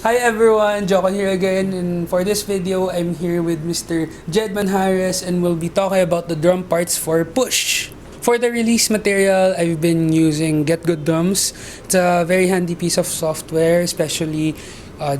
Hi everyone, Joko here again, and for this video, I'm here with Mr. Jedd Manjares and we'll be talking about the drum parts for Push. For the release material, I've been using GetGood Drums. It's a very handy piece of software, especially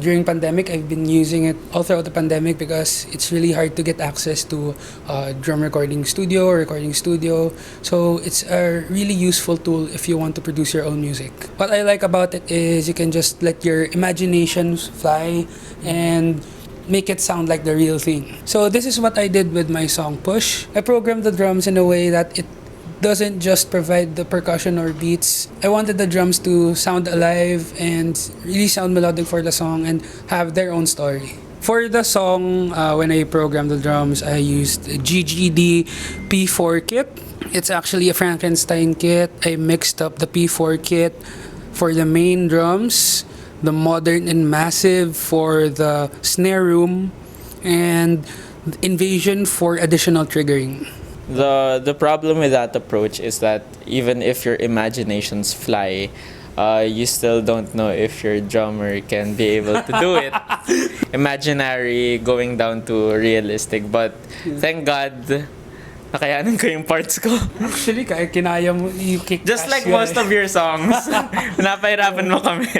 during pandemic. I've been using it all throughout the pandemic because it's really hard to get access to drum recording studio or recording studio. So it's a really useful tool if you want to produce your own music. What I like about it is you can just let your imaginations fly and make it sound like the real thing. So this is what I did with my song Push. I programmed the drums in a way that it doesn't just provide the percussion or beats. I wanted the drums to sound alive and really sound melodic for the song and have their own story. For the song, when I programmed the drums, I used GGD P4 Kit. It's actually a Frankenstein kit. I mixed up the P4 kit for the main drums, the modern and massive for the snare room, and Invasion for additional triggering. The problem with that approach is that even if your imaginations fly, you still don't know if your drummer can be able to do it. Imaginary going down to realistic, but thank God, nakayanan ko yung parts ko. Actually, kaya kinaya mo i-kick Just like most of your songs, napahirapan mo kami.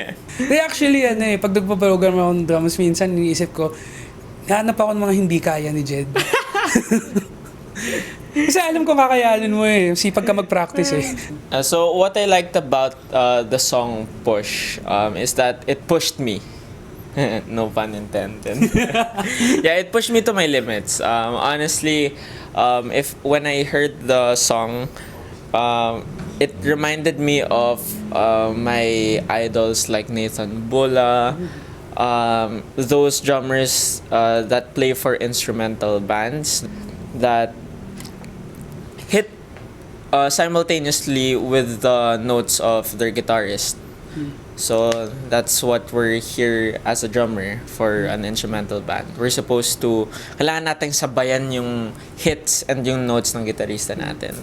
Actually, pag nagpa-program ako ng drums, minsan iniisip ko, hanap ako ng mga hindi kaya ni Jedd. Kasi alam ko kakayanin mo sipag ka mag-practice So what I liked about the song Push is that it pushed me. No pun intended. Yeah, it pushed me to my limits. Honestly, if when I heard the song, it reminded me of my idols like Nathan Bula, those drummers that play for instrumental bands that hit simultaneously with the notes of their guitarist. So that's what we're here as a drummer for an instrumental band. We're supposed to, kailangan nating sabayan yung hits and yung notes ng gitarista natin.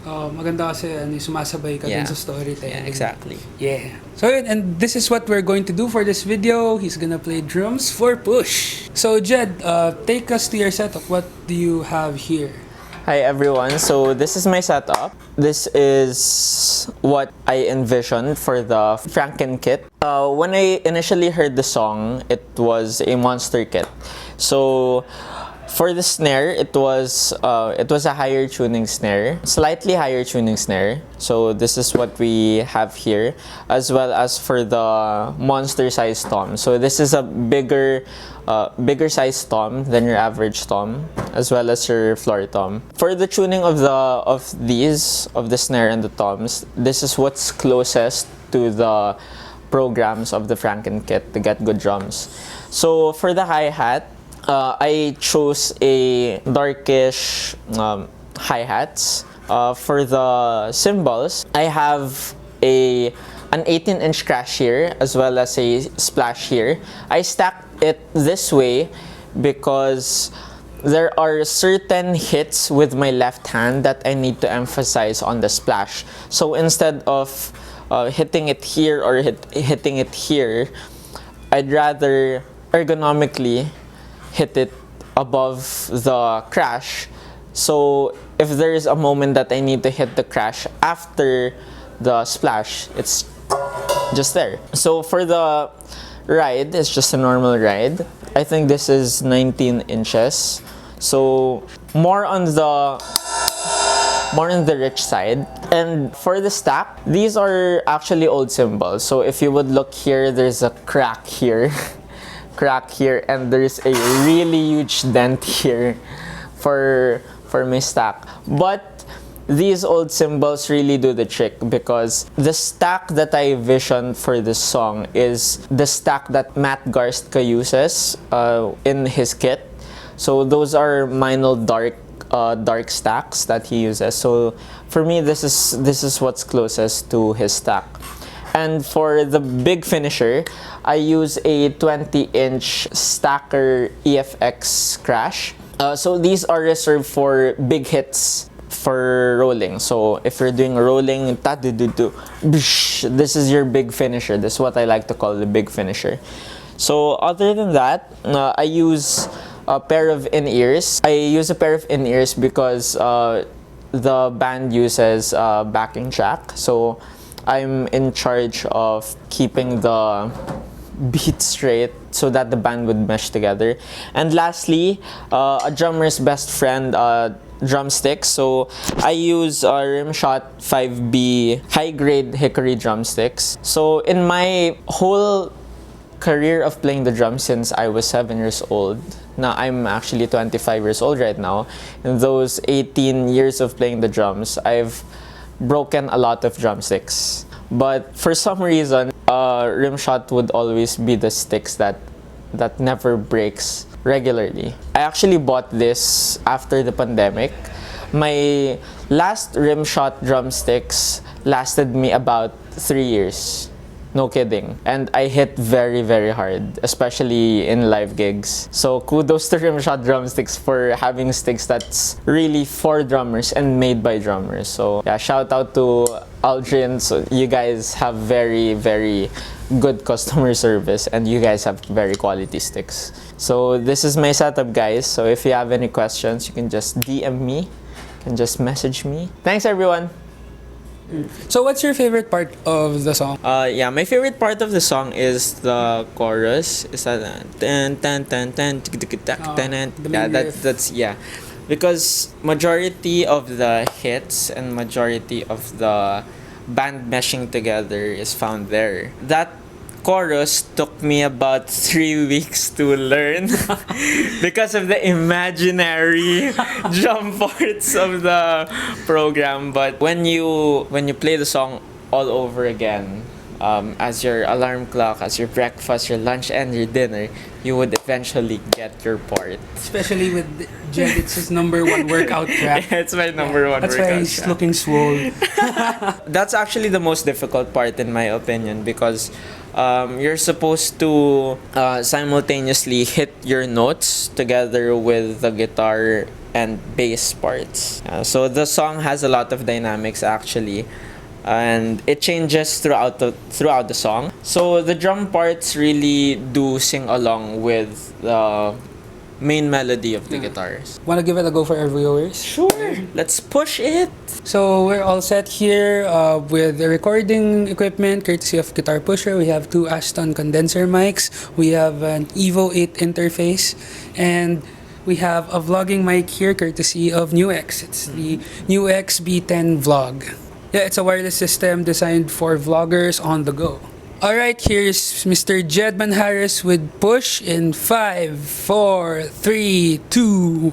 Maganda kasi sumasabay ka din sa storytelling. Yeah, exactly. Yeah. So and this is what we're going to do for this video. He's gonna play drums for Push. So Jedd, take us to your setup. What do you have here? Hi everyone, so this is my setup. This is what I envisioned for the Frankenkit. When I initially heard the song, it was a monster kit. So for the snare, it was a higher tuning snare, slightly higher tuning snare. So this is what we have here, as well as for the monster size tom. So this is a bigger size tom than your average tom, as well as your floor tom. For the tuning of the snare and the toms, this is what's closest to the programs of the Frankenkit, the GetGood Drums. So for the hi-hat, I chose a darkish hi-hats. For the cymbals, I have an 18-inch crash here as well as a splash here. I stacked it this way because there are certain hits with my left hand that I need to emphasize on the splash. So instead of hitting it here or hitting it here, I'd rather ergonomically hit it above the crash. So if there is a moment that I need to hit the crash after the splash, it's just there. So for the ride, it's just a normal ride. I think this is 19 inches. So more on the rich side. And for the stack, these are actually old cymbals. So if you would look here, there's a crack here. Crack here, and there's a really huge dent here for my stack. But these old cymbals really do the trick because the stack that I visioned for this song is the stack that Matt Garstka uses in his kit. So those are minor dark stacks that he uses. So for me, this is what's closest to his stack. And for the big finisher, I use a 20-inch Stacker EFX crash. So these are reserved for big hits for rolling. So if you're doing rolling, this is your big finisher. This is what I like to call the big finisher. So other than that, I use a pair of in-ears. I use a pair of in-ears because the band uses a backing track. So I'm in charge of keeping the beat straight so that the band would mesh together. And lastly, a drummer's best friend, drumsticks. So I use Rimshot 5B high-grade hickory drumsticks. So in my whole career of playing the drums since I was 7 years old, now I'm actually 25 years old right now. In those 18 years of playing the drums, I've broken a lot of drumsticks. But for some reason, Rimshot would always be the sticks that never breaks regularly. I actually bought this after the pandemic. My last Rimshot drumsticks lasted me about 3 years. No kidding. And I hit very, very hard, especially in live gigs. So kudos to Rimshot drumsticks for having sticks that's really for drummers and made by drummers. So yeah, shout out to Aldrin. So you guys have very, very good customer service and you guys have very quality sticks. So this is my setup, guys. So if you have any questions, you can just DM me, you can just message me. Thanks, everyone. So what's your favorite part of the song? Yeah, my favorite part of the song is the chorus. Is that tan tan tan tan tick tick tack tan. Yeah, that's yeah. Because majority of the hits and majority of the band meshing together is found there. That chorus took me about 3 weeks to learn because of the imaginary drum parts of the program. But when you play the song all over again, as your alarm clock, as your breakfast, your lunch, and your dinner, you would eventually get your part. Especially with Jedd, it's his #1 workout track. It's my number one That's workout why he's track. looking swole. That's actually the most difficult part in my opinion because you're supposed to simultaneously hit your notes together with the guitar and bass parts. So the song has a lot of dynamics actually, and it changes throughout the song. So the drum parts really do sing along with the main melody of the guitars. Wanna give it a go for our viewers? Sure, let's push it. So we're all set here with the recording equipment courtesy of Guitar Pusher. We have 2 Aston condenser mics. We have an Evo 8 interface. And we have a vlogging mic here courtesy of NewX. It's the NewX B10 Vlog. Yeah, it's a wireless system designed for vloggers on the go. Alright, here's Mr. Jedd Manjares with Push in 5, 4, 3, 2...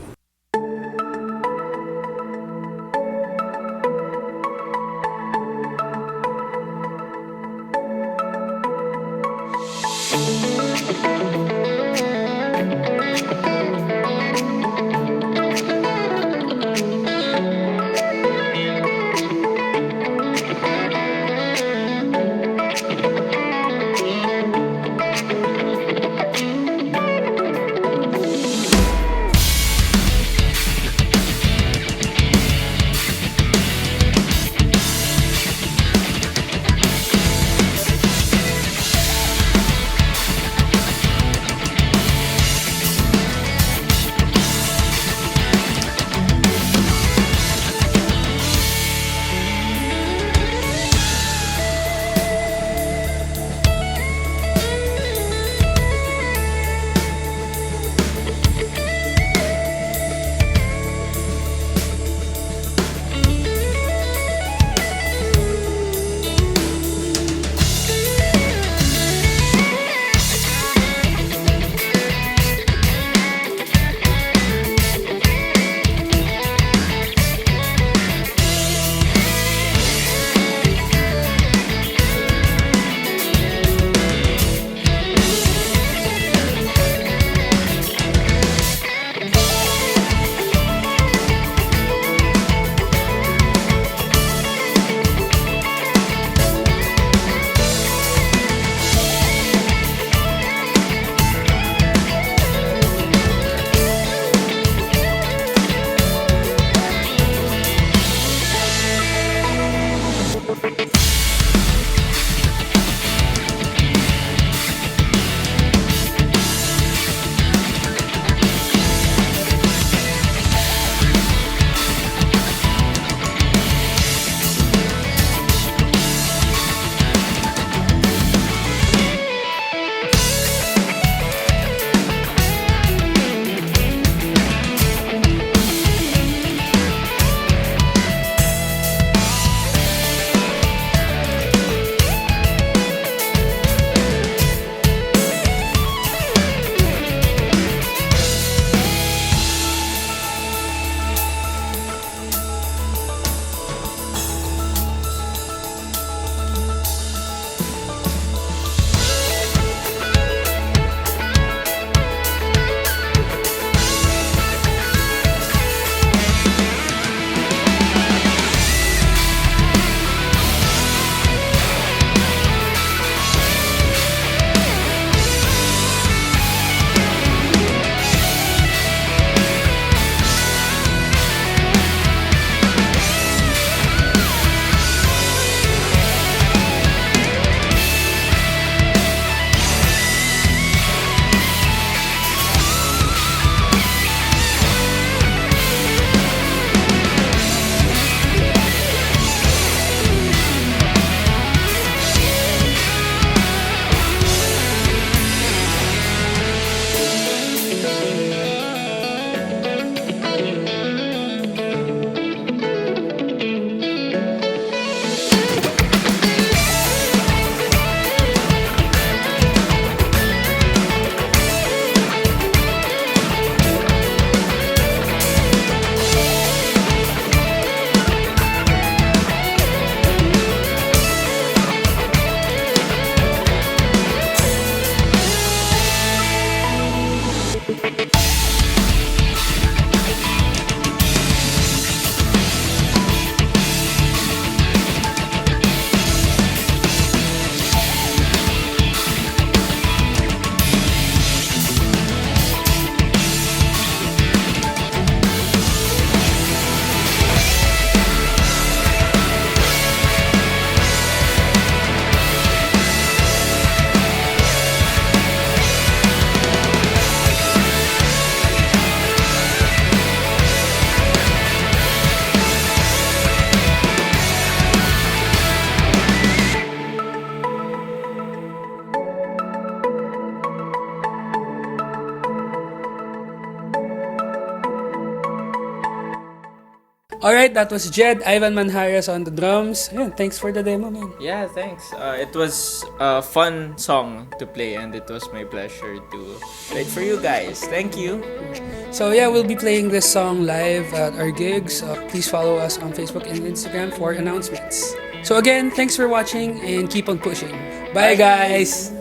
Alright, that was Jedd Manjares on the drums. Ayan, thanks for the demo, man. Yeah, thanks. It was a fun song to play, and it was my pleasure to play it for you guys. Thank you. So yeah, we'll be playing this song live at our gigs. Please follow us on Facebook and Instagram for announcements. So again, thanks for watching and keep on pushing. Bye guys!